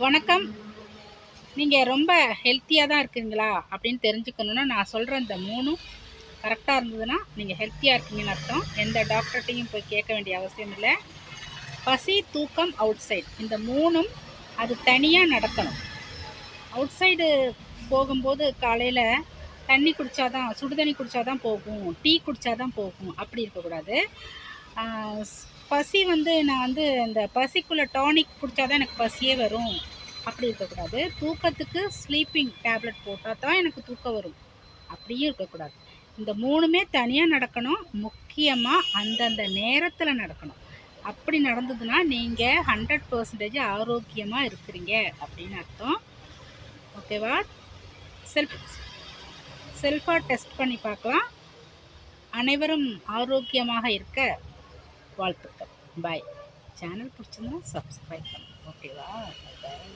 வணக்கம். நீங்கள் ரொம்ப ஹெல்த்தியாக தான் இருக்கீங்களா அப்படின்னு தெரிஞ்சுக்கணுன்னா நான் சொல்கிற இந்த 3ம் கரெக்டாக இருந்ததுன்னா நீங்கள் ஹெல்த்தியாக இருக்கீங்கன்னு அர்த்தம். எந்த டாக்டர்கிட்டையும் போய் கேட்க வேண்டிய அவசியம் இல்லை. பசி, தூக்கம், அவுட் சைடு, இந்த 3ம் அது தனியாக நடக்கணும். அவுட் சைடு போகும்போது காலையில் தண்ணி குடித்தாதான், சுடு தண்ணி குடித்தாதான் போகும், டீ குடித்தாதான் போகும், அப்படி இருக்கக்கூடாது. பசி நான் இந்த பசிக்குள்ளே டானிக் குடித்தாதான் எனக்கு பசியே வரும், அப்படி இருக்கக்கூடாது. தூக்கத்துக்கு ஸ்லீப்பிங் டேப்லெட் போட்டால் தான் எனக்கு தூக்கம் வரும், அப்படியும் இருக்கக்கூடாது. இந்த 3மே தனியாக நடக்கணும். முக்கியமாக அந்தந்த நேரத்தில் நடக்கணும். அப்படி நடந்ததுன்னா நீங்கள் 100% ஆரோக்கியமாக இருக்கிறீங்க அப்படின்னு அர்த்தம். ஓகேவா? செல்ஃபாக டெஸ்ட் பண்ணி பார்க்கலாம். அனைவரும் ஆரோக்கியமாக இருக்க வாழ்த்துக்கள். பாய். சேனல் பிடிச்சிருந்தா சப்ஸ்கிரைப் பண்ணுங்க. ஓகேவா? பாய்.